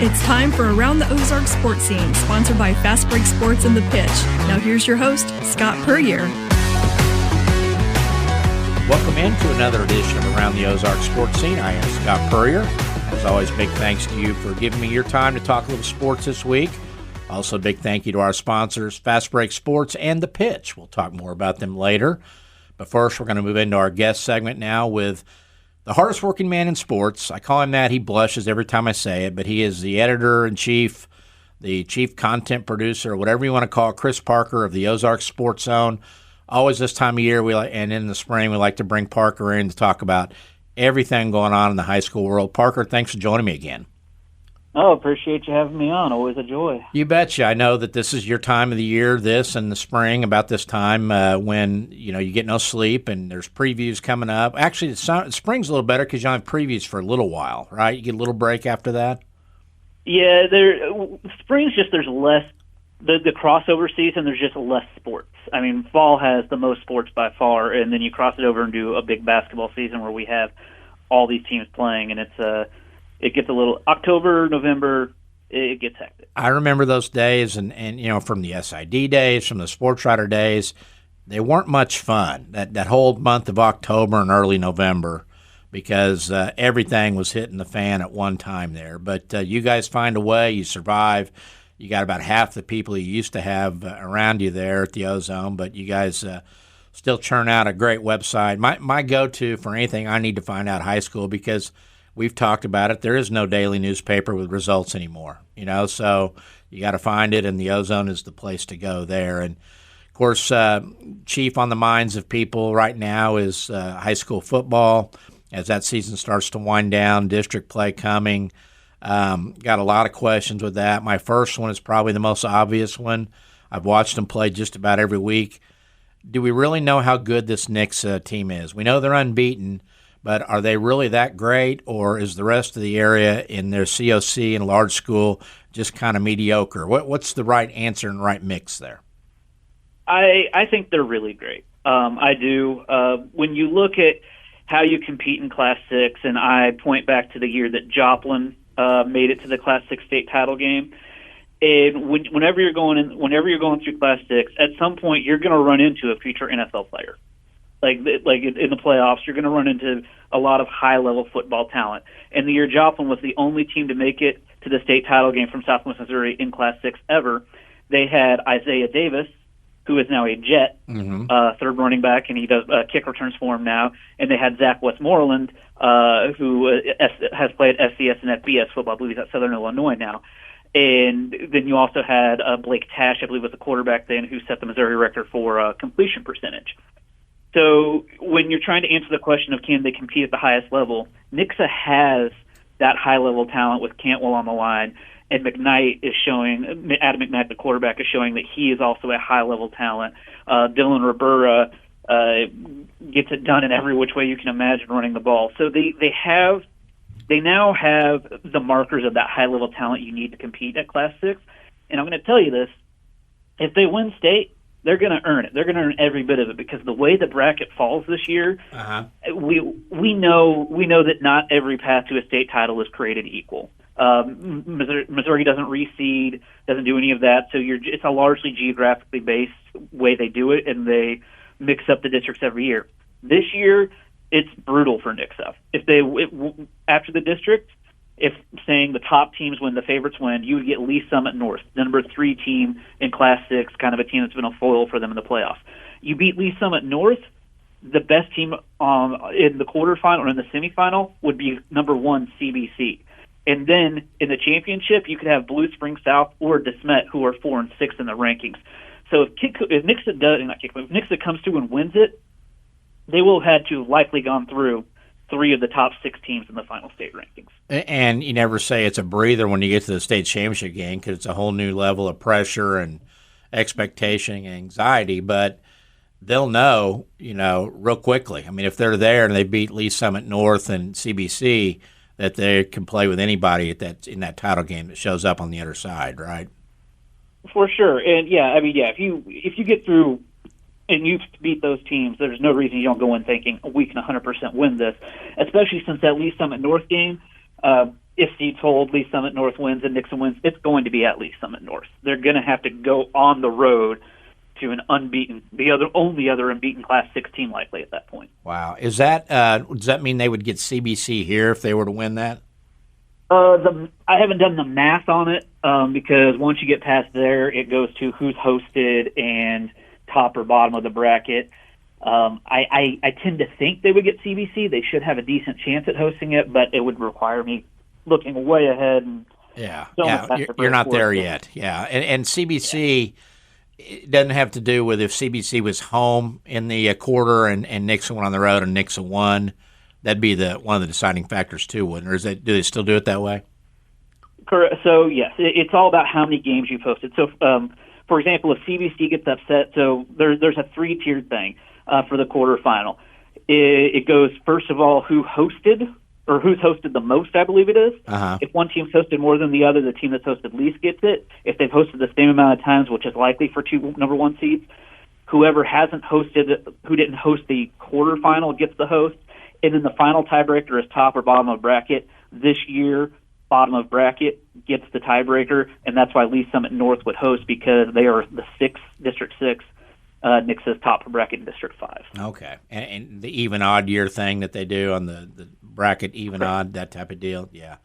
It's time for Around the Ozarks Sports Scene, sponsored by Fast Break Sports and The Pitch. Now here's your host, Scott Puryear. Welcome into another edition of Around the Ozarks Sports Scene. I am Scott Puryear. As always, big thanks to you for giving me your time to talk a little sports this week. Also, big thank you to our sponsors, Fast Break Sports and The Pitch. We'll talk more about them later. But first, we're going to move into our guest segment now with the hardest working man in sports. I call him that. He blushes every time I say it, but he is the editor-in-chief, the chief content producer, whatever you want to call it, Chris Parker of the Ozarks Sports Zone. Always this time of year, and in the spring, we like to bring Parker in to talk about everything going on in the high school world. Parker, thanks for joining me again. Oh, appreciate you having me on. Always a joy. You betcha. I know that this is your time of the year, this and the spring, about this time when you get no sleep and there's previews coming up. Actually, spring's a little better because you don't have previews for a little while, right? You get a little break after that? Yeah, spring's just there's less, the crossover season, there's just less sports. I mean, fall has the most sports by far, and then you cross it over and do a big basketball season where we have all these teams playing, and it gets a little October, November, it gets hectic. I remember those days, and from the SID days, from the sports writer days, they weren't much fun. That whole month of October and early November, because everything was hitting the fan at one time there. But you guys find a way, you survive. You got about half the people you used to have around you there at the Ozone, but you guys still churn out a great website. My go-to for anything I need to find out high school, because we've talked about it. There is no daily newspaper with results anymore, so you got to find it, and the Ozone is the place to go there. And, of course, chief on the minds of people right now is high school football as that season starts to wind down, district play coming. Got a lot of questions with that. My first one is probably the most obvious one. I've watched them play just about every week. Do we really know how good this Knicks team is? We know they're unbeaten, but are they really that great, or is the rest of the area in their COC and large school just kind of mediocre? What's the right answer and right mix there? I think they're really great. I do. When you look at how you compete in Class 6, and I point back to the year that Joplin made it to the Class 6 state title game, and whenever you're going through Class 6, at some point you're going to run into a future NFL player. Like in the playoffs, you're going to run into a lot of high-level football talent. And the year Joplin was the only team to make it to the state title game from Southwest Missouri in Class 6 ever, they had Isaiah Davis, who is now a Jet, third running back, and he does kick returns for him now. And they had Zach Westmoreland, who has played FCS and FBS football. I believe he's at Southern Illinois now. And then you also had Blake Tash, I believe was the quarterback then, who set the Missouri record for completion percentage. So when you're trying to answer the question of can they compete at the highest level, Nixa has that high-level talent with Cantwell on the line, and Adam McKnight, the quarterback, is showing that he is also a high-level talent. Dylan Ribera gets it done in every which way you can imagine running the ball. So they now have the markers of that high-level talent you need to compete at Class 6. And I'm going to tell you this, if they win state, they're going to earn it. They're going to earn every bit of it, because the way the bracket falls this year, we know that not every path to a state title is created equal. Missouri doesn't reseed, doesn't do any of that, so it's a largely geographically based way they do it, and they mix up the districts every year. This year, it's brutal for Nixa. After the district, if saying the top teams win, the favorites win, you would get Lee Summit North, the number 3 team in Class 6, kind of a team that's been a foil for them in the playoffs. You beat Lee Summit North, the best team in the quarterfinal or in the semifinal would be number 1 CBC. And then in the championship, you could have Blue Spring South or DeSmet, who are 4 and 6 in the rankings. So if Nixa comes through and wins it, they will have had to likely gone through 3 of the top 6 teams in the final state rankings. And you never say it's a breather when you get to the state championship game, because it's a whole new level of pressure and expectation and anxiety. But they'll know, real quickly. I mean, if they're there and they beat Lee Summit North and CBC, that they can play with anybody in that title game that shows up on the other side, right? For sure. And if you get through and you beat those teams, there's no reason you don't go in thinking we can 100% win this, especially since that Lee Summit North game, if Seeds hold, Lee Summit North wins, and Nixon wins, it's going to be at Lee Summit North. They're going to have to go on the road to an unbeaten, only other unbeaten Class 6 team likely at that point. Wow. Is that does that mean they would get CBC here if they were to win that? I haven't done the math on it because once you get past there, it goes to who's hosted and top or bottom of the bracket. I tend to think they would get CBC. They should have a decent chance at hosting it, but it would require me looking way ahead. And you're not there yet. Yeah, and CBC it doesn't have to do with if CBC was home in the quarter and Nixon went on the road and Nixon won. That'd be one of the deciding factors too, wouldn't it? Or do they still do it that way? Correct. So yes, it's all about how many games you posted. So, for example, if CBC gets upset, so there's a 3-tiered thing for the quarterfinal. It goes first of all who hosted or who's hosted the most, I believe it is. Uh-huh. If one team's hosted more than the other, the team that's hosted least gets it. If they've hosted the same amount of times, which is likely for 2 number 1 seeds, whoever hasn't hosted, who didn't host the quarterfinal, gets the host. And then the final tiebreaker is top or bottom of bracket. This year, bottom of bracket gets the tiebreaker, and that's why Lee Summit North would host because they are the District 6. Nix is top of bracket in District 5. Okay. And the even-odd year thing that they do on the bracket, even-odd, that type of deal? Yeah.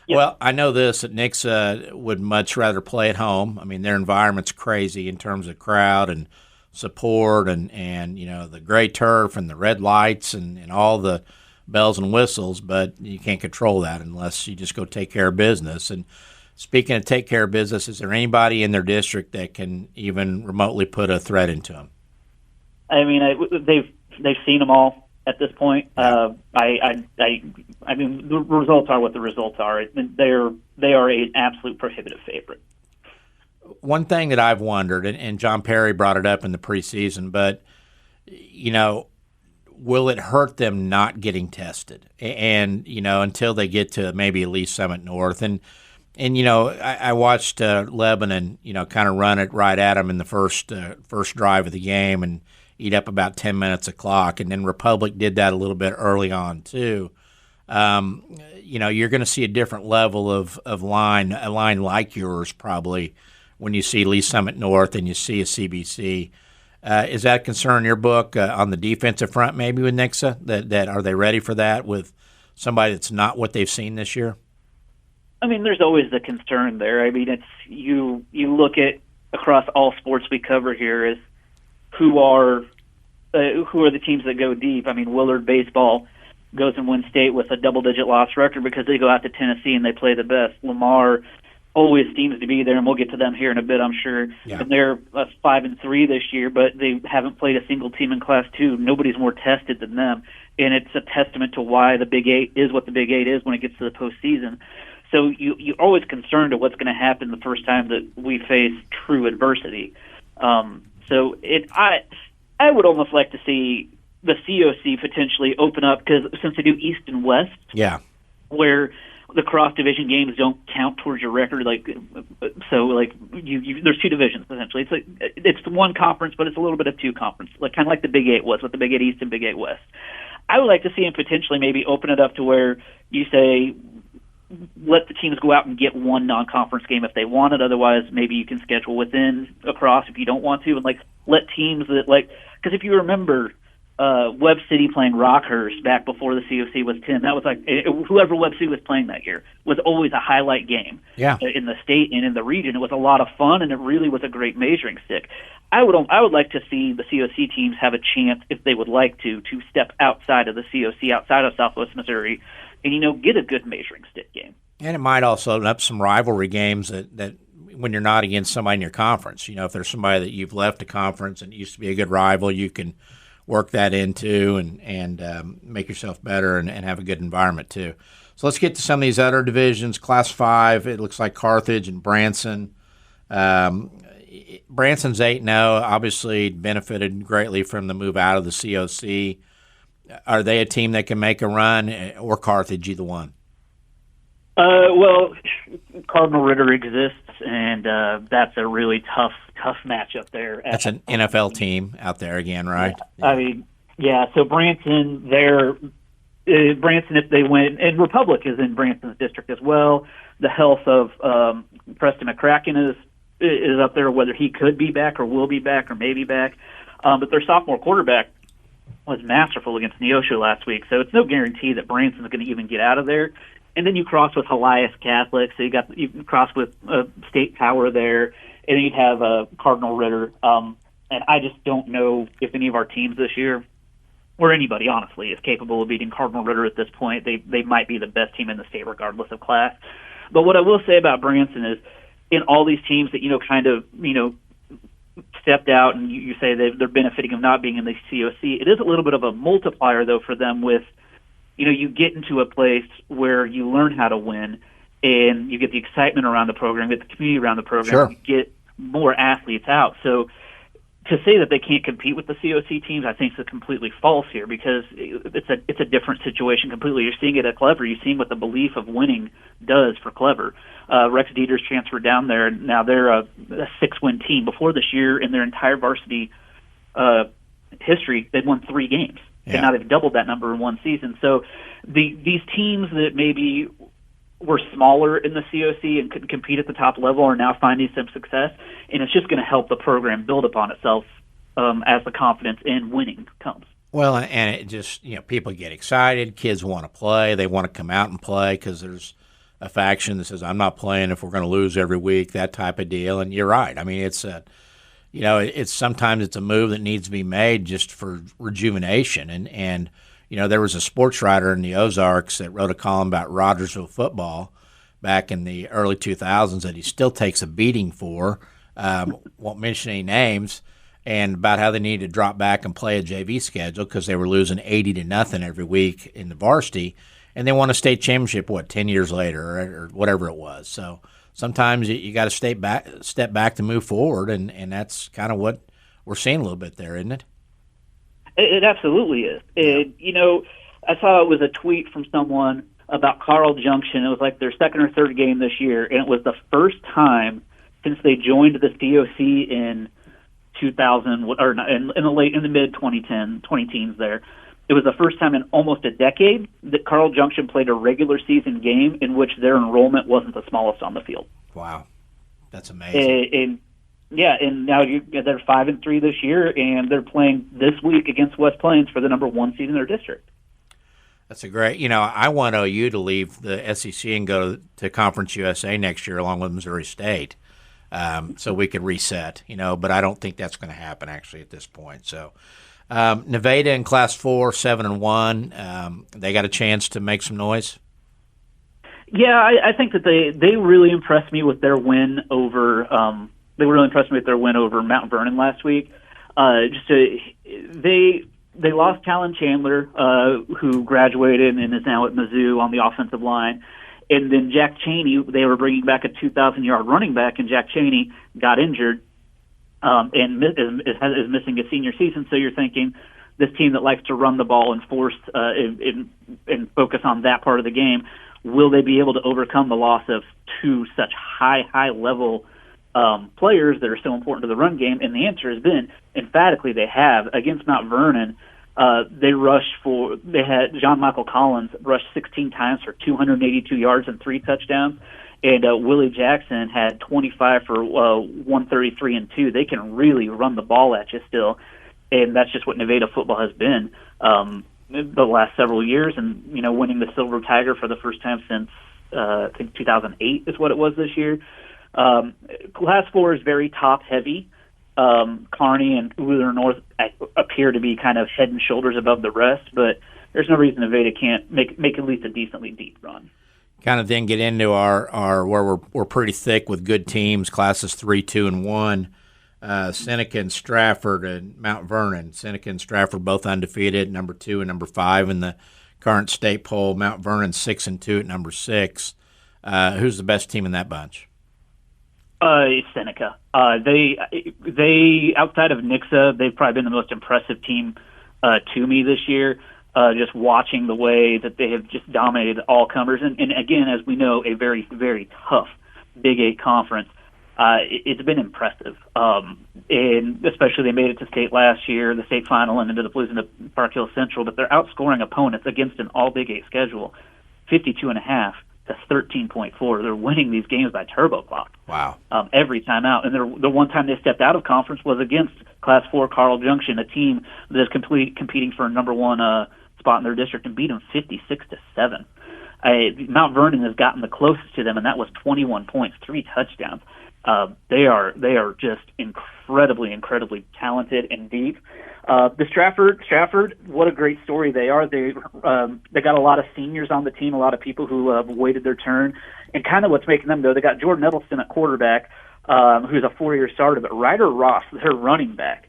Yep. Well, I know this, that Nix would much rather play at home. I mean, their environment's crazy in terms of crowd and support and you know the gray turf and the red lights and all the bells and whistles, but you can't control that unless you just go take care of business. And speaking of take care of business, is there anybody in their district that can even remotely put a threat into them? I mean, they've seen them all at this point. Yeah. I mean, the results are what the results are. They are an absolute prohibitive favorite. One thing that I've wondered, and John Perry brought it up in the preseason, but, you know, will it hurt them not getting tested? And, you know, until they get to maybe at least Summit North. And you know, I watched Lebanon, you know, kind of run it right at them in the first drive of the game and eat up about 10 minutes of clock. And then Republic did that a little bit early on, too. You know, you're going to see a different level of line, a line like yours probably, when you see Lee Summit North and you see a CBC. Is that a concern in your book on the defensive front maybe with Nixa? That are they ready for that with somebody that's not what they've seen this year? I mean, there's always the concern there. I mean, it's you look at across all sports we cover here is who are the teams that go deep. I mean, Willard baseball goes and wins state with a double-digit loss record because they go out to Tennessee and they play the best. Lamar always seems to be there, and we'll get to them here in a bit, I'm sure. Yeah. And they're 5-3 this year, but they haven't played a single team in Class 2. Nobody's more tested than them, and it's a testament to why the Big 8 is what the Big 8 is when it gets to the postseason. So you're always concerned of what's going to happen the first time that we face true adversity. So I would almost like to see the COC potentially open up because since they do East and West, yeah, where the cross division games don't count towards your record, there's 2 divisions essentially. It's one conference, but it's a little bit of 2 conferences, like kind of like the Big 8 was with the Big 8 East and Big 8 West. I would like to see him potentially maybe open it up to where you say let the teams go out and get one non-conference game if they want it. Otherwise, maybe you can schedule within across if you don't want to, and let teams that because if you remember. Webb City playing Rockhurst back before the COC was 10. That was whoever Webb City was playing that year was always a highlight game. Yeah. In the state and in the region. It was a lot of fun, and it really was a great measuring stick. I would like to see the COC teams have a chance, if they would like to step outside of the COC, outside of Southwest Missouri, and get a good measuring stick game. And it might also open up some rivalry games that when you're not against somebody in your conference. If there's somebody that you've left a conference and it used to be a good rival, you can work that into and make yourself better and have a good environment too. So let's get to some of these other divisions. Class 5, it looks like Carthage and Branson. Branson's 8-0, obviously benefited greatly from the move out of the COC. Are they a team that can make a run, or Carthage, either one? Well, Cardinal Ritter exists, and that's a really tough matchup there. That's an NFL team out there again, right? Yeah. I mean, yeah. So Branson, Branson, if they win, and Republic is in Branson's district as well. The health of Preston McCracken is up there, whether he could be back or will be back or may be back. But their sophomore quarterback was masterful against Neosho last week, so it's no guarantee that Branson's going to even get out of there. And then you cross with Elias Catholic, so you cross with State Power there, and then you'd have Cardinal Ritter. And I just don't know if any of our teams this year, or anybody, honestly, is capable of beating Cardinal Ritter at this point. They might be the best team in the state regardless of class. But what I will say about Branson is, in all these teams that, stepped out and you say they're benefiting of not being in the COC, it is a little bit of a multiplier, though, for them with, you get into a place where you learn how to win and you get the excitement around the program, get the community around the program, Sure. You get more athletes out. So to say that they can't compete with the COC teams, I think is completely false here, because it's a different situation completely. You're seeing it at Clever. You're seeing what the belief of winning does for Clever. Rex Dieter's transferred down there. Now they're a 6-win team. Before this year, in their entire varsity history, they'd won 3 games. Yeah. And now they've doubled that number in one season. So these teams that maybe were smaller in the COC and couldn't compete at the top level are now finding some success, and it's just going to help the program build upon itself as the confidence in winning comes. Well, and it just, people get excited. Kids want to play. They want to come out and play because there's a faction that says, I'm not playing if we're going to lose every week, that type of deal. And you're right. I mean, it's sometimes it's a move that needs to be made just for rejuvenation. And there was a sports writer in the Ozarks that wrote a column about Rogersville football back in the early 2000s that he still takes a beating for, won't mention any names, and about how they needed to drop back and play a JV schedule because they were losing 80-0 every week in the varsity, and they won a state championship, 10 years later or whatever it was. So sometimes you got to step back to move forward, and that's kind of what we're seeing a little bit there, isn't it? It absolutely is. I saw it was a tweet from someone about Carl Junction. It was like their second or third game this year, and it was the first time since they joined the COC in 2000 or in the mid 2010s there. It was the first time in almost a decade that Carl Junction played a regular season game in which their enrollment wasn't the smallest on the field. Wow, that's amazing. And now they're 5-3 this year, and they're playing this week against West Plains for the number 1 seed in their district. That's a great. I want OU to leave the SEC and go to Conference USA next year along with Missouri State, so we could reset. But I don't think that's going to happen actually at this point. So Nevada in Class 4, 7-1. They got a chance to make some noise. Yeah, I think that they really impressed me with their win over. They really impressed me with their win over Mount Vernon last week. They lost Callan Chandler, who graduated and is now at Mizzou on the offensive line. And then Jack Cheney, they were bringing back a 2,000-yard running back, and Jack Cheney got injured and is missing a senior season. So you're thinking this team that likes to run the ball and force and focus on that part of the game, will they be able to overcome the loss of 2 such high-level players that are so important to the run game? And the answer has been emphatically they have. Against Mount Vernon, they had John Michael Collins rushed 16 times for 282 yards and 3 touchdowns, and Willie Jackson had 25 for 133 and 2. They can really run the ball at you still, and that's just what Nevada football has been the last several years. And winning the Silver Tiger for the first time since I think 2008 is what it was this year. Class 4 is very top-heavy. Kearney and Wheeler North appear to be kind of head and shoulders above the rest, but there's no reason Nevada can't make at least a decently deep run. Kind of then get into our where we're pretty thick with good teams, classes 3, 2, and 1. Seneca and Stratford and Mount Vernon. Seneca and Stratford both undefeated, number 2 and number 5 in the current state poll. Mount Vernon 6-2 at number 6. Who's the best team in that bunch? Seneca. They outside of Nixa, they've probably been the most impressive team to me this year. Just watching the way that they have just dominated all comers, and again, as we know, a very, very tough Big 8 conference. It's been impressive. and especially they made it to state last year, the state final, and ended up losing to Park Hill Central. But they're outscoring opponents against an all Big 8 schedule, 52.5 to 13.4. They're winning these games by turbo clock. Wow! Every time out, and the one time they stepped out of conference was against Class 4 Carl Junction, a team that is competing for a number one spot in their district, and beat them 56-7. Mount Vernon has gotten the closest to them, and that was 21 points, 3 touchdowns. They are just incredibly talented and deep. The Stratford, what a great story they are. They got a lot of seniors on the team, a lot of people who waited their turn, and kind of what's making them go. They got Jordan Edelston at quarterback, who's a 4-year starter, but Ryder Ross, their running back,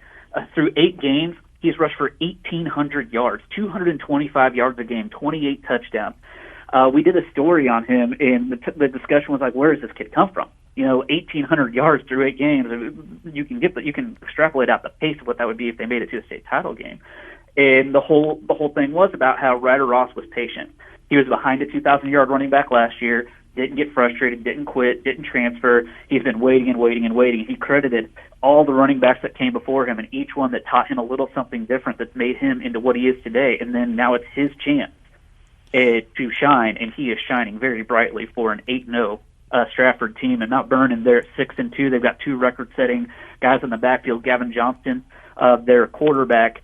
through 8 games, he's rushed for 1,800 yards, 225 yards a game, 28 touchdowns. We did a story on him, and the discussion was like, where does this kid come from? 1,800 yards through 8 games. You can extrapolate out the pace of what that would be if they made it to a state title game. And the whole thing was about how Ryder Ross was patient. He was behind a 2,000-yard running back last year, didn't get frustrated, didn't quit, didn't transfer. He's been waiting. He credited all the running backs that came before him, and each one that taught him a little something different that's made him into what he is today. And then now it's his chance to shine, and he is shining very brightly for an 8-0 Stratford team. And Mount Vernon, they're at 6-2. They've got 2 record-setting guys in the backfield. Gavin Johnston, their quarterback,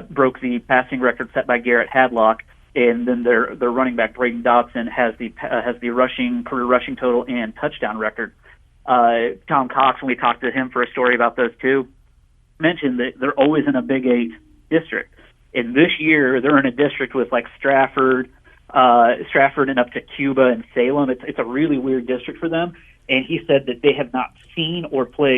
broke the passing record set by Garrett Hadlock, and then their running back Braden Dobson has the career rushing total and touchdown record. Tom Cox, when we talked to him for a story about those two, mentioned that they're always in a Big 8 district. And this year, they're in a district with like Stratford and up to Cuba and Salem. It's a really weird district for them. And he said that they have not seen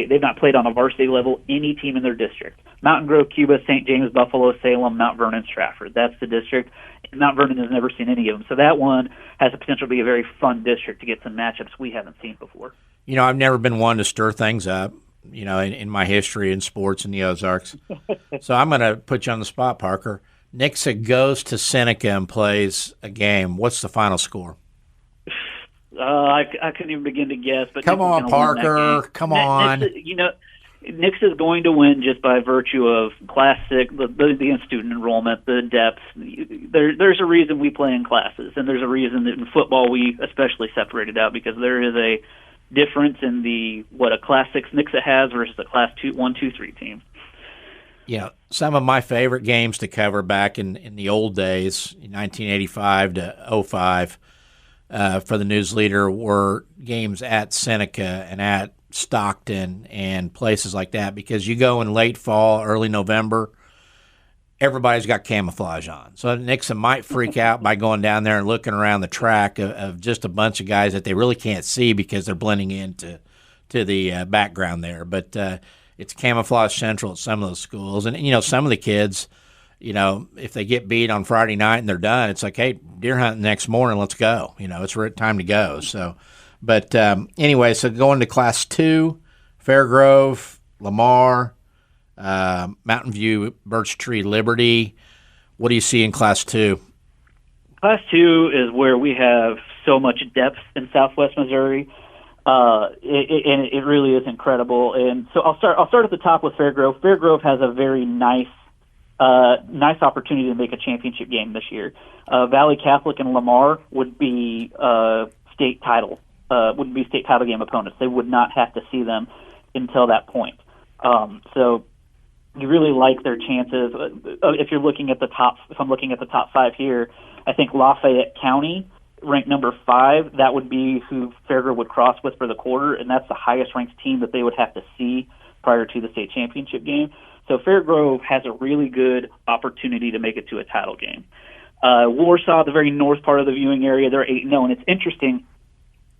they've not played on a varsity level any team in their district. Mountain Grove, Cuba, St. James, Buffalo, Salem, Mount Vernon, Stratford. That's the district. And Mount Vernon has never seen any of them. So that one has the potential to be a very fun district to get some matchups we haven't seen before. I've never been one to stir things up, in my history in sports in the Ozarks. So I'm going to put you on the spot, Parker. Nixa goes to Seneca and plays a game. What's the final score? I couldn't even begin to guess. But come on, Parker. Come on. Nixa is going to win just by virtue of Class 6, the student enrollment, the depth. There's a reason we play in classes, and there's a reason that in football we especially separated out, because there is a difference in what a Class 6 Nixa has versus a Class 1, 2, 3 team. Some of my favorite games to cover back in the old days, 1985 to 05, for the News Leader, were games at Seneca and at Stockton and places like that, because you go in late fall, early November, everybody's got camouflage on. So Nixa might freak out by going down there and looking around the track of just a bunch of guys that they really can't see because they're blending into the background there. But it's camouflage central at some of those schools. And, some of the kids, if they get beat on Friday night and they're done, it's like, hey, deer hunting next morning, let's go. It's time to go. So, but anyway, so going to Class 2, Fairgrove, Lamar, Mountain View, Birch Tree, Liberty. What do you see in Class 2? Class 2 is where we have so much depth in Southwest Missouri. It really is incredible. And so I'll start at the top with Fairgrove. Fairgrove has a very nice opportunity to make a championship game this year. Valley Catholic and Lamar would be state title game opponents. They would not have to see them until that point. So you really like their chances. If I'm looking at the top 5 here, I think Lafayette County, ranked number 5, that would be who Fairgrove would cross with for the quarter, and that's the highest ranked team that they would have to see prior to the state championship game. So Fairgrove has a really good opportunity to make it to a title game. Warsaw, the very north part of the viewing area, they're 8-0, and it's interesting.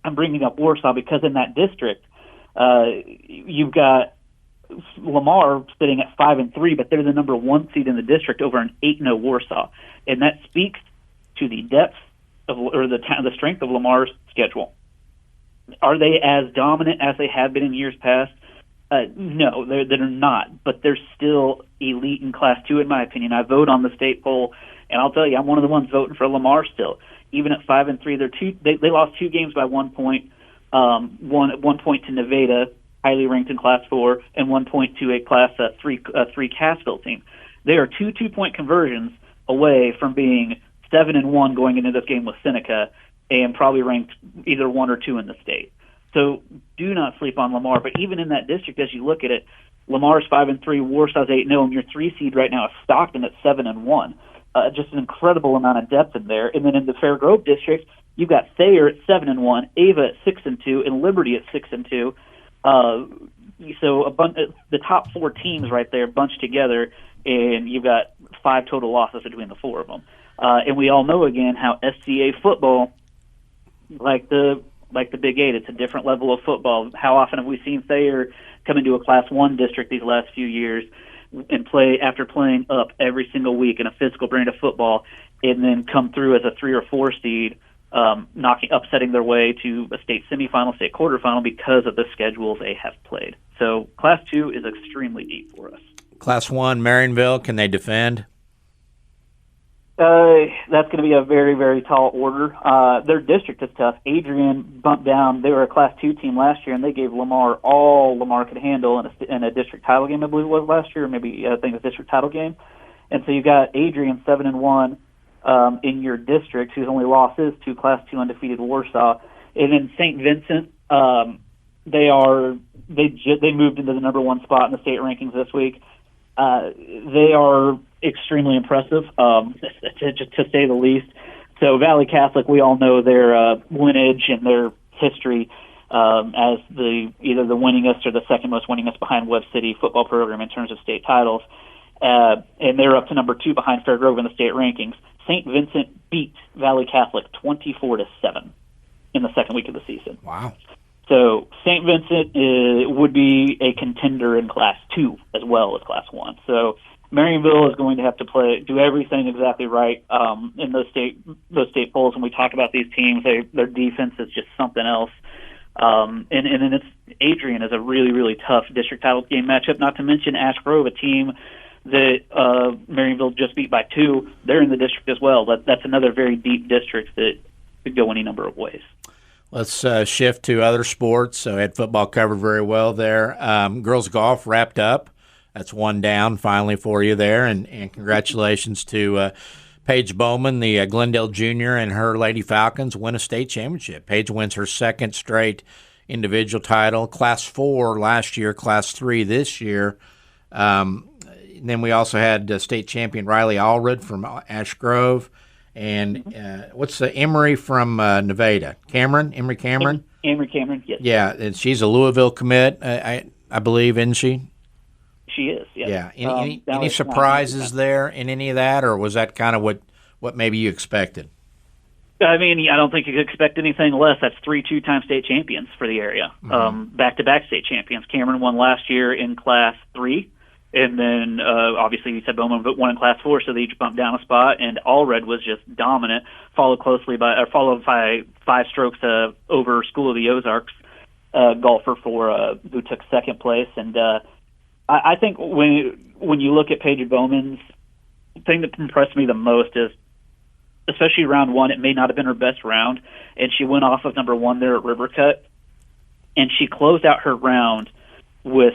I'm bringing up Warsaw because in that district, you've got Lamar sitting at 5-3, but they're the number 1 seed in the district over an 8-0 Warsaw, and that speaks to the depth or the strength of Lamar's schedule. Are they as dominant as they have been in years past? No, they're not, but they're still elite in Class 2, in my opinion. I vote on the state poll, and I'll tell you, I'm one of the ones voting for Lamar still. Even at 5-3, they lost 2 games by 1 point. One point to Nevada, highly ranked in Class 4, and 1.28 Class 3 Cassville team. They are 2 2-point conversions away from being 7-1 going into this game with Seneca, and probably ranked either 1 or 2 in the state. So do not sleep on Lamar. But even in that district, as you look at it, Lamar's 5-3, Warsaw's 8-0, and your 3 seed right now is Stockton at 7-1. Just an incredible amount of depth in there. And then in the Fair Grove district, you've got Thayer at 7-1, Ava at 6-2, and Liberty at 6-2. So the top 4 teams right there bunched together, and you've got 5 total losses between the 4 of them. And we all know again how SCA football, like the Big 8, it's a different level of football. How often have we seen Thayer come into a Class 1 district these last few years and play after playing up every single week in a physical brand of football, and then come through as a 3 or 4 seed, upsetting their way to a state semifinal, state quarterfinal because of the schedules they have played. So Class 2 is extremely deep for us. Class 1, Marionville, can they defend? That's going to be a very, very tall order. Their district is tough. Adrian bumped down. They were a Class 2 team last year, and they gave Lamar all Lamar could handle in a district title game, I believe it was last year, or maybe I think it was a district title game. And so you got Adrian 7-1 in your district, whose only loss is to Class 2 undefeated Warsaw. And then St. Vincent, they moved into the number 1 spot in the state rankings this week. They are extremely impressive, to say the least. So Valley Catholic, we all know their lineage and their history as either the winningest or the second most winningest behind Webb City football program in terms of state titles. And they're up to number 2 behind Fair Grove in the state rankings. St. Vincent beat Valley Catholic 24-7 in the second week of the season. Wow. So St. Vincent would be a contender in Class 2 as well as Class 1. So Marionville is going to have to do everything exactly right in those state polls. When we talk about these teams, their defense is just something else. And then Adrian is a really, really tough district title game matchup, not to mention Ash Grove, a team that Marionville just beat by 2. They're in the district as well. That's another very deep district that could go any number of ways. Let's shift to other sports. So had football covered very well there. Girls golf wrapped up. That's 1 down finally for you there. And congratulations to Paige Bowman, the Glendale Junior, and her Lady Falcons win a state championship. Paige wins her 2nd straight individual title. Class 4 last year, Class 3 this year. Then we also had state champion Riley Allred from Ash Grove. And what's the Emery from Nevada? Emery Cameron? Emery Cameron, yes. Yeah, and she's a Louisville commit, I believe, isn't she? She is, yes. Yeah. Any surprises there in any of that, or was that kind of what maybe you expected? I mean, I don't think you could expect anything less. That's 3 two-time state champions for the area, back-to-back state champions. Cameron won last year in Class 3. And then, obviously, you said Bowman won in Class 4, so they each bumped down a spot. And Allred was just dominant, followed by 5 strokes over School of the Ozarks golfer who took 2nd place. And I think when you look at Paige Bowman's, the thing that impressed me the most is, especially round 1, it may not have been her best round, and she went off of number 1 there at River Cut, and she closed out her round with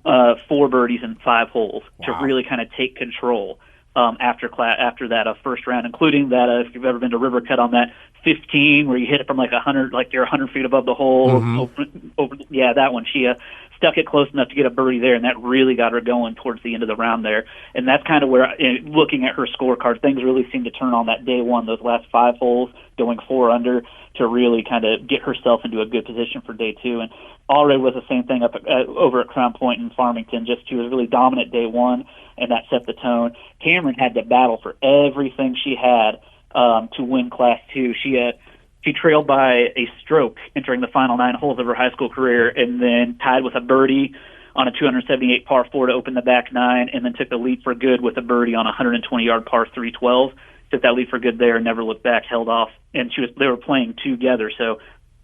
4 birdies and 5 holes to really kind of take control after that first round, including that if you've ever been to River Cut on that 15 where you hit it from like 100, like you're 100 feet above the hole. That one. She stuck it close enough to get a birdie there, and that really got her going towards the end of the round there. And that's kind of where, looking at her scorecard, things really seemed to turn on that day 1, those last 5 holes, going 4 under, to really kind of get herself into a good position for day 2. And Allred was the same thing over at Crown Point in Farmington. She was really dominant day 1, and that set the tone. Cameron had to battle for everything she had to win Class 2. She trailed by a stroke entering the final 9 holes of her high school career, and then tied with a birdie on a 278 par 4 to open the back 9, and then took the lead for good with a birdie on a 120-yard par 3-12. Took that lead for good there, never looked back, held off, and they were playing together, so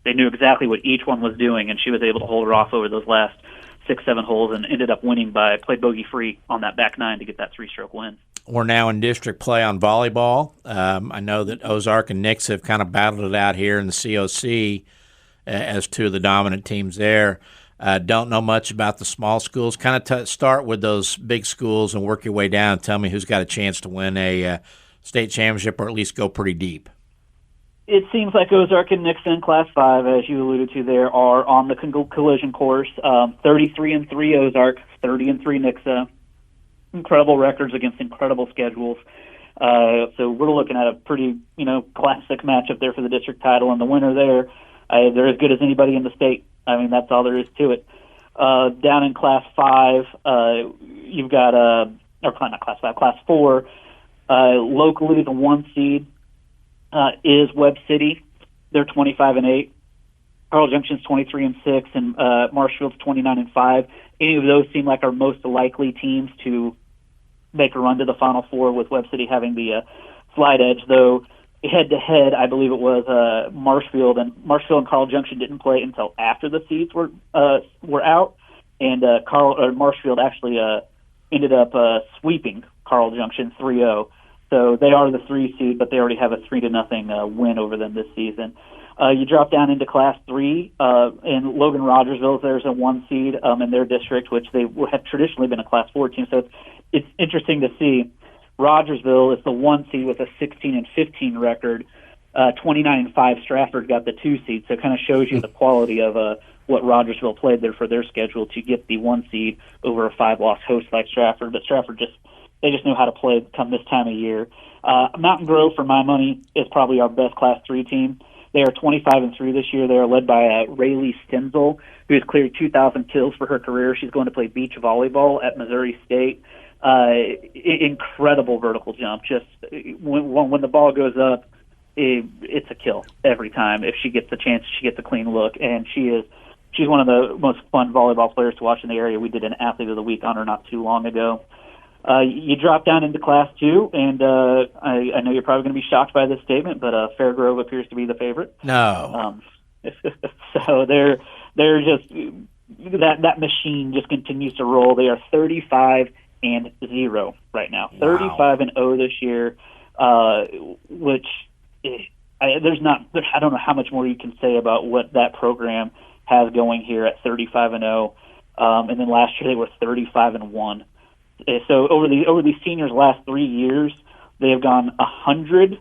they knew exactly what each one was doing, and she was able to hold her off over those last 6-7 holes and ended up winning played bogey-free on that back 9 to get that 3-stroke win. We're now in district play on volleyball. I know that Ozark and Nix have kind of battled it out here in the COC as 2 of the dominant teams there. don't know much about the small schools. Kind of start with those big schools and work your way down. Tell me who's got a chance to win a state championship or at least go pretty deep. It seems like Ozark and Nixa in Class 5, as you alluded to there, are on the collision course. 33-3 Ozark, 30-3 Nixa. Incredible records against incredible schedules. So we're looking at a pretty, classic matchup there for the district title, and the winner there, they're as good as anybody in the state. I mean, that's all there is to it. Down in Class 5, you've got, or not Class 5, Class 4. Locally, the 1 seed is Webb City. They're 25-8. Carl Junction's 23-6, and Marshfield's 29-5. Any of those seem like our most likely teams to make a run to the Final Four, with Webb City having the slight edge. Though head-to-head, I believe it was Marshfield and Carl Junction didn't play until after the seeds were out, and Marshfield actually ended up sweeping Carl Junction 3-0. So they are the 3 seed, but they already have a 3-0 win over them this season. You drop down into Class 3, and Logan Rogersville, there's a 1 seed in their district, which they have traditionally been a Class 4 team. So it's interesting to see. Rogersville is the 1 seed with a 16-15 record. 29-5 Stratford got the 2 seed. So it kind of shows you the quality of what Rogersville played there for their schedule to get the 1 seed over a 5-loss host like Stratford. But Stratford they just know how to play come this time of year. Mountain Grove, for my money, is probably our best Class 3 team. They are 25-3 this year. They are led by Rayleigh Stenzel, who has cleared 2,000 kills for her career. She's going to play beach volleyball at Missouri State. Incredible vertical jump. Just when the ball goes up, it's a kill every time. If she gets the chance, she gets a clean look, and she's one of the most fun volleyball players to watch in the area. We did an Athlete of the Week on her not too long ago. You drop down into Class 2, and I know you're probably going to be shocked by this statement, but Fairgrove appears to be the favorite. No. So they're just that machine just continues to roll. They are 35-0 right now. Wow. 35-0 this year, which I don't know how much more you can say about what that program has going here at 35-0. And then last year they were 35-1. So over these seniors' last 3 years, they have gone 103-6.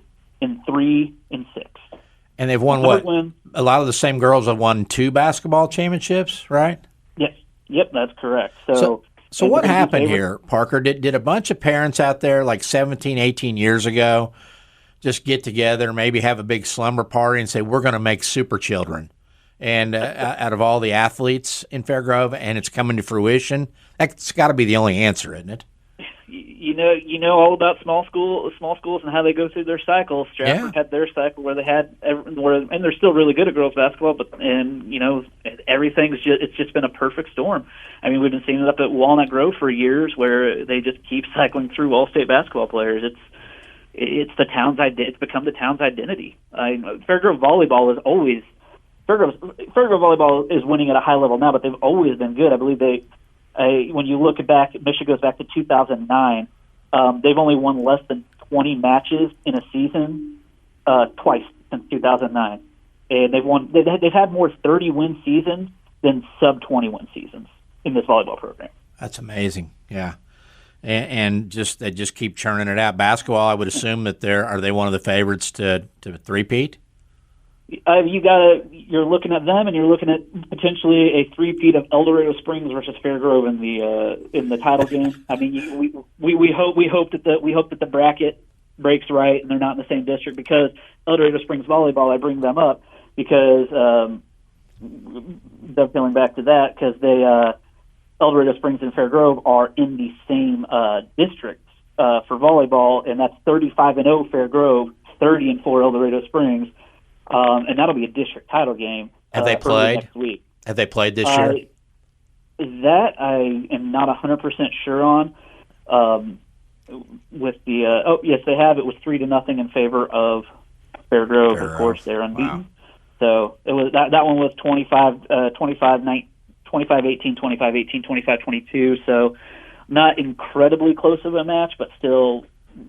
And they've won what? A lot of the same girls have won 2 basketball championships, right? Yes. Yep, that's correct. So what happened here, Parker? Did a bunch of parents out there like 17, 18 years ago just get together, maybe have a big slumber party and say, we're going to make super children? And out of all the athletes in Fairgrove, and it's coming to fruition, that's got to be the only answer, isn't it? You know all about small schools and how they go through their cycles. Stratford had their cycle where they had, and they're still really good at girls basketball, it's just been a perfect storm. I mean, we've been seeing it up at Walnut Grove for years, where they just keep cycling through all-state basketball players. It's the town's it's become the town's identity. Fairgrove volleyball is always. Fairgrove volleyball is winning at a high level now, but they've always been good. I believe when you look back, Michigan goes back to 2009. They've only won less than 20 matches in a season twice since 2009, and they've had more 30-win seasons than sub-20-win seasons in this volleyball program. That's amazing. Yeah, and they just keep churning it out. Basketball, I would assume that are they one of the favorites to three-peat? You're looking at them, and you're looking at potentially a three-peat of El Dorado Springs versus Fairgrove in the title game. I mean, we hope that the bracket breaks right and they're not in the same district, because El Dorado Springs volleyball, I bring them up because dovetailing back to that, because El Dorado Springs and Fairgrove are in the same district for volleyball, and that's 35-0 Fairgrove, 30-4 El Dorado Springs. And that'll be a district title game. Have they played next week? Have they played this year? That I am not 100% sure on. With the yes, they have. It was 3-0 in favor of Fairgrove. Of course, they're unbeaten. Wow. So it was that one was 25-18, 25-18, 25-22. So not incredibly close of a match, but still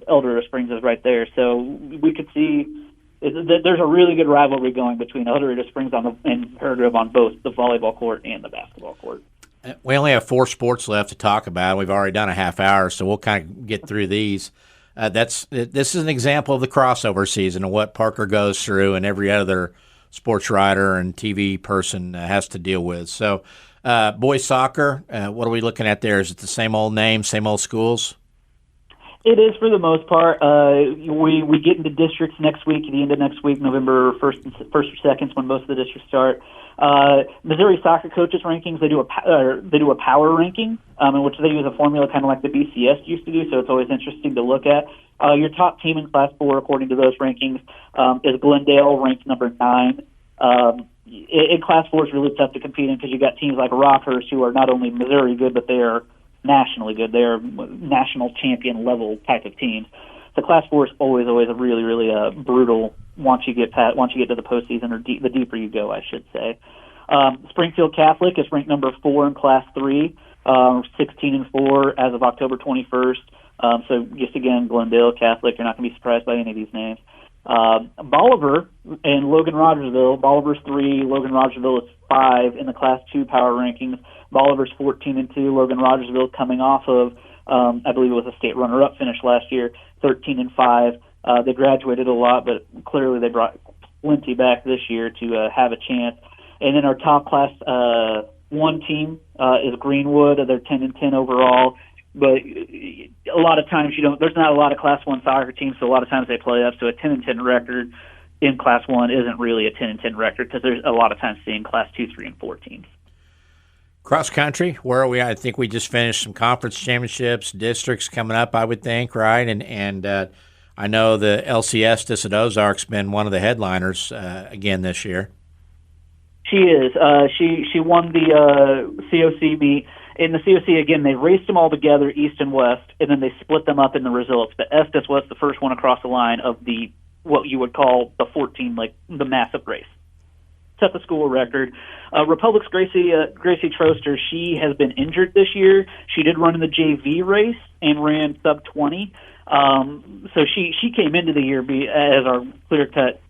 El Dorado Springs is right there. So we could see. There's a really good rivalry going between El Dorado Springs and Fairgrove on both the volleyball court and the basketball report. We only have 4 sports left to talk about. We've already done a half hour, so we'll kind of get through these. This is an example of the crossover season and what Parker goes through and every other sports writer and TV person has to deal with. So, boys soccer, what are we looking at there? Is it the same old names, same old schools? It is for the most part. We get into districts next week, at the end of next week, November 1st or 2nd, when most of the districts start. Missouri soccer coaches rankings, they do a power ranking, in which they use a formula kind of like the BCS used to do, so it's always interesting to look at. Your top team in Class 4, according to those rankings, is Glendale, ranked number 9. In Class 4, it's really tough to compete in because you got teams like Rockhurst, who are not only Missouri good, but they are nationally good. They are national champion level type of teams. So Class 4 is always a really, really brutal once you get to the postseason, or the deeper you go, I should say. Springfield Catholic is ranked number 4 in Class 3, 16-4 as of October 21st. So just again, Glendale Catholic, you're not going to be surprised by any of these names. Bolivar and Logan Rogersville. Bolivar's 3, Logan Rogersville is 5 in the Class 2 power rankings. Bolivar's 14-2. Logan Rogersville, coming off of, I believe it was a state runner-up finish last year, 13-5. They graduated a lot, but clearly they brought plenty back this year to have a chance. And then our top Class 1 team is Greenwood. They're 10-10 overall. But a lot of times there's not a lot of Class 1 soccer teams, so a lot of times they play up. So a 10-10 record in Class 1 isn't really a 10-10 record because there's a lot of times seeing Class 2, 3, and 4 teams. Cross country, where are we? I think we just finished some conference championships, districts coming up, I would think, right? And I know the LCS at Ozarks been one of the headliners again this year. She is. She won the COC meet. In the COC, again, they raced them all together, East and West, and then they split them up in the results. But Estes was the first one across the line of what you would call the 14, like the massive race. Set the school record. Republic's Gracie Troster, she has been injured this year. She did run in the JV race and ran sub-20. So she came into the year as our clear-cut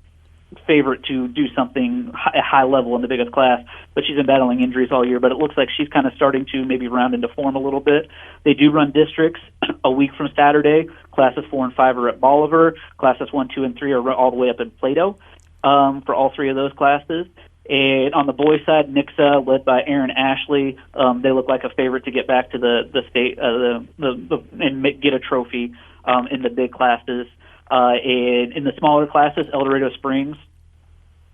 favorite to do something high level in the biggest class, but she's been battling injuries all year. But it looks like she's kind of starting to maybe round into form a little bit. They do run districts a week from Saturday. Classes 4 and 5 are at Bolivar. Classes 1, 2, and 3 are all the way up in Plato for all 3 of those classes. And on the boys' side, Nixa, led by Aaron Ashley, they look like a favorite to get back to the state and get a trophy in the big classes. And in the smaller classes, El Dorado Springs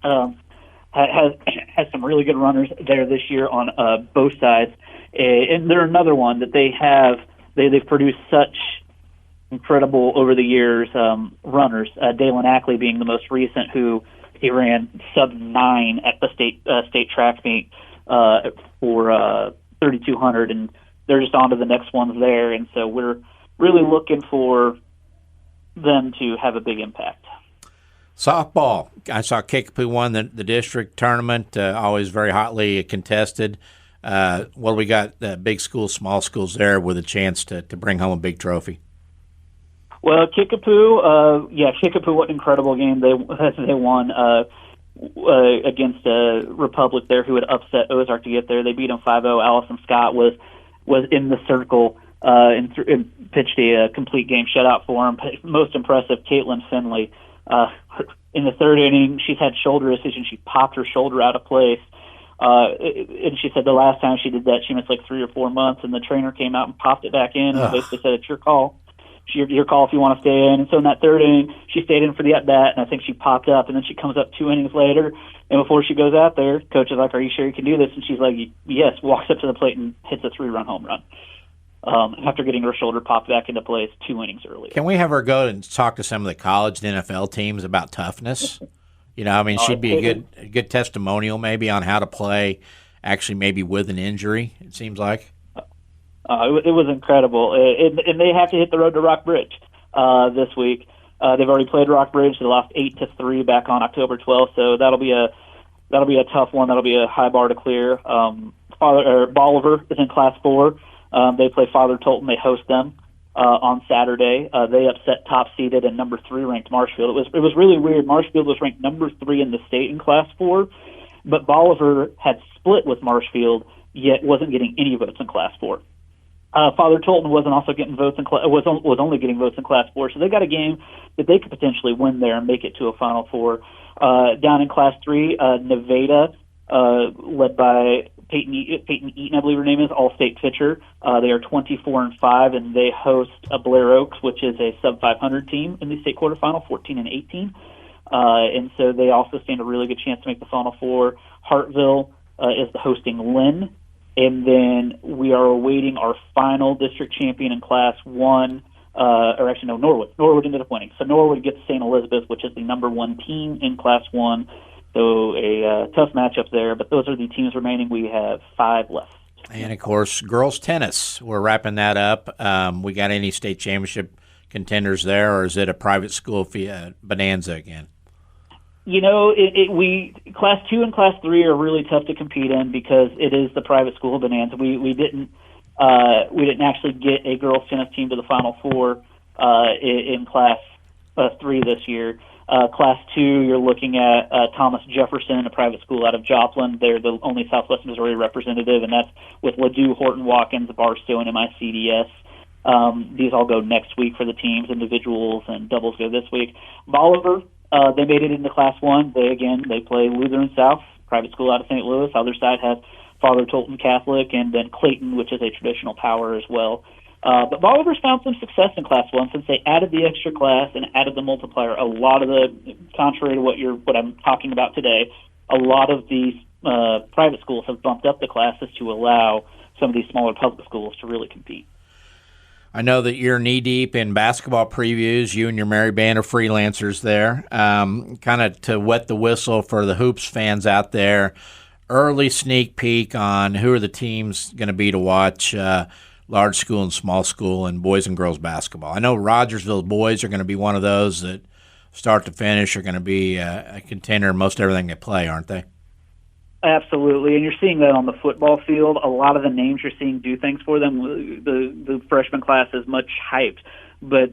has some really good runners there this year on both sides. And they're another one that they've produced such incredible over the years runners. Dalen Ackley being the most recent, who he ran sub-9 at the state track meet for 3,200, and they're just on to the next ones there. And so we're really looking for them to have a big impact. Softball. I saw Kickapoo won the district tournament, always very hotly contested. What do we got? Big schools, small schools there with a chance to bring home a big trophy. Well, Kickapoo, Kickapoo, what an incredible game they won against Republic there, who had upset Ozark to get there. They beat them 5-0. Allison Scott was in the circle and pitched a complete game shutout for him. Most impressive, Caitlin Finley. In the third inning, she's had shoulder issues, and she popped her shoulder out of place. And she said the last time she did that, she missed like 3 or 4 months, and the trainer came out and popped it back in and basically said, it's your call. Your call if you want to stay in. And so in that third inning, she stayed in for the at-bat, and I think she popped up, and then she comes up 2 innings later, and before she goes out there, coach is like, are you sure you can do this? And she's like, yes, walks up to the plate and hits a 3-run home run after getting her shoulder popped back into place 2 innings earlier. Can we have her go and talk to some of the college and NFL teams about toughness? She'd be a good testimonial maybe on how to play actually maybe with an injury, it seems like. It was incredible, and they have to hit the road to Rockbridge this week. They've already played Rockbridge. They lost 8-3 back on October 12th, so that'll be a tough one. That'll be a high bar to clear. Bolivar is in Class 4. They play Father Tolton. They host them on Saturday. They upset top-seeded and number 3 ranked Marshfield. It was really weird. Marshfield was ranked number 3 in the state in Class 4, but Bolivar had split with Marshfield yet wasn't getting any votes in Class 4. Father Tolton wasn't also getting votes in was only getting votes in Class 4, so they got a game that they could potentially win there and make it to a Final Four. Down in Class 3, Nevada, led by Peyton Eaton, I believe her name is, all-state pitcher. They are 24-5, and they host Blair Oaks, which is a sub-500 team in the state quarterfinal, 14-18. And so they also stand a really good chance to make the Final Four. Hartville is hosting Lynn. And then we are awaiting our final district champion in Class 1, Norwood. Norwood ended up winning. So Norwood gets St. Elizabeth, which is the number 1 team in Class 1. So a tough matchup there. But those are the teams remaining. We have 5 left. And, of course, girls tennis. We're wrapping that up. We got any state championship contenders there, or is it a private school bonanza again? You know, Class 2 and Class 3 are really tough to compete in because it is the private school bonanza. We didn't actually get a girls tennis team to the Final Four in Class 3 this year. Class 2, you're looking at Thomas Jefferson, a private school out of Joplin. They're the only Southwest Missouri representative, and that's with Ladue, Horton Watkins, Barstow, and MICDS. These all go next week for the teams. Individuals and doubles go this week. Bolivar, they made it into Class 1. They play Lutheran South, private school out of St. Louis. Other side has Father Tolton Catholic, and then Clayton, which is a traditional power as well. But Bolivar's found some success in Class 1 since they added the extra class and added the multiplier. A lot of contrary to what I'm talking about today, a lot of these private schools have bumped up the classes to allow some of these smaller public schools to really compete. I know that you're knee-deep in basketball previews. You and your merry band of freelancers there. Kind of to wet the whistle for the hoops fans out there, early sneak peek on who are the teams going to be to watch large school and small school and boys and girls basketball. I know Rogersville boys are going to be one of those that start to finish are going to be a contender in most everything they play, aren't they? Absolutely, and you're seeing that on the football field. A lot of the names you're seeing do things for them. The freshman class is much hyped, but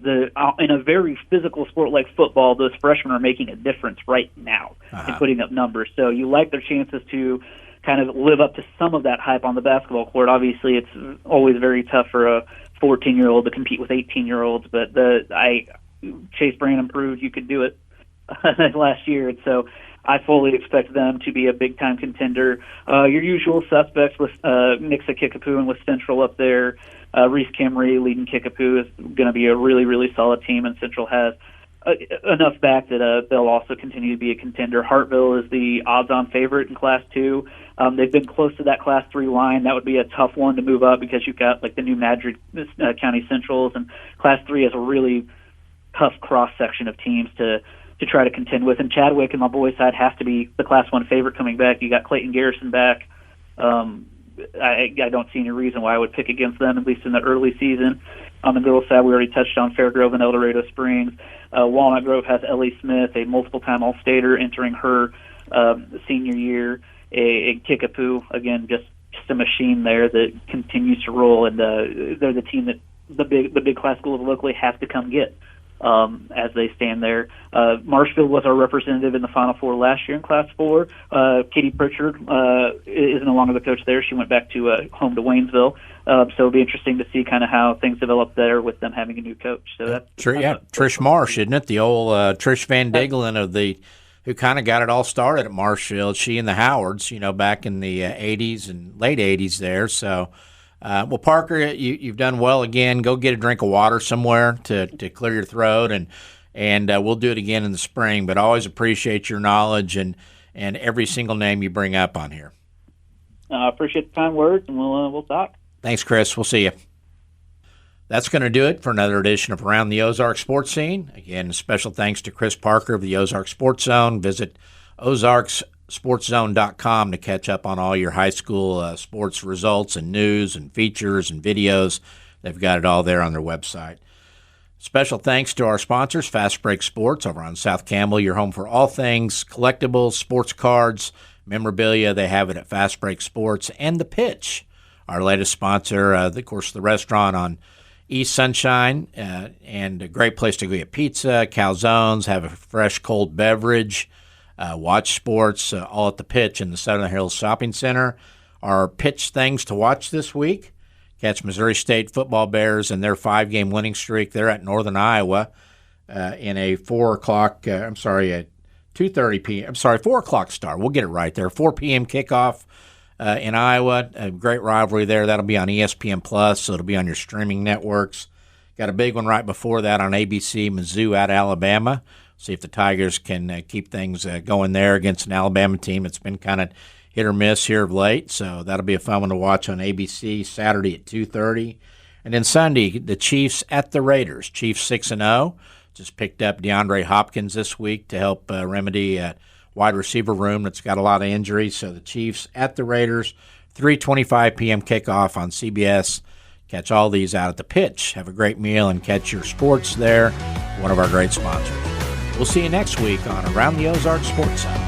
in a very physical sport like football, those freshmen are making a difference right now in putting up numbers. So you like their chances to kind of live up to some of that hype on the basketball court. Obviously, it's always very tough for a 14-year-old to compete with 18-year-olds, but Chase Branham proved you could do it last year, and so I fully expect them to be a big-time contender. Your usual suspects with Nixa Kickapoo and with Central up there. Reese Kimry leading Kickapoo is going to be a really, really solid team, and Central has enough back that they'll also continue to be a contender. Hartville is the odds-on favorite in Class 2. They've been close to that Class 3 line. That would be a tough one to move up because you've got like the New Madrid County Centrals, and Class 3 is a really tough cross-section of teams to try to contend with. And Chadwick and my boys' side has to be the Class 1 favorite coming back. You got Clayton Garrison back. I don't see any reason why I would pick against them, at least in the early season. On the girls' side, we already touched on Fairgrove and El Dorado Springs. Walnut Grove has Ellie Smith, a multiple-time All-Stater, entering her senior year. A Kickapoo, again, just a machine there that continues to roll, and they're the team that the big class schools locally have to come get. As they stand there. Marshfield was our representative in the Final Four last year in Class 4. Katie Pritchard is no longer the coach there. She went back to home to Waynesville. So it'll be interesting to see kind of how things develop there with them having a new coach. So that's Trish Marsh, isn't it? The old Trish Van Degelen who kind of got it all started at Marshfield. She and the Howards, back in the 80s and late 80s there. So. Well, Parker, you've done well again. Go get a drink of water somewhere to clear your throat, and we'll do it again in the spring. But I always appreciate your knowledge and every single name you bring up on here. I appreciate the kind words, and we'll talk. Thanks, Chris. We'll see you. That's going to do it for another edition of Around the Ozark Sports Scene. Again, special thanks to Chris Parker of the Ozarks Sports Zone. Visit OzarksSportsZone.com to catch up on all your high school sports results and news and features and videos. They've got it all there on their website. Special thanks to our sponsors, Fast Break Sports over on South Campbell, your home for all things collectibles, sports cards, memorabilia. They have it at Fast Break Sports. And The Pitch, our latest sponsor, of course, the restaurant on East Sunshine, and a great place to go get pizza, calzones, have a fresh cold beverage, watch sports, all at The Pitch in the Southern Hills Shopping Center. our pitch things to watch this week. Catch Missouri State football Bears and their 5-game winning streak. They're at Northern Iowa in a 4 o'clock start. We'll get it right there. 4 p.m. kickoff in Iowa. A great rivalry there. That'll be on ESPN+, so it'll be on your streaming networks. Got a big one right before that on ABC, Mizzou at Alabama. See if the Tigers can keep things going there against an Alabama team that's been kind of hit or miss here of late. So that'll be a fun one to watch on ABC Saturday at 2:30. And then Sunday, the Chiefs at the Raiders. Chiefs 6-0. Just picked up DeAndre Hopkins this week to help remedy a wide receiver room that's got a lot of injuries. So the Chiefs at the Raiders, 3:25 p.m. kickoff on CBS. Catch all these out at the pitch. Have a great meal and catch your sports there. One of our great sponsors. We'll see you next week on Around the Ozarks Sports Zone.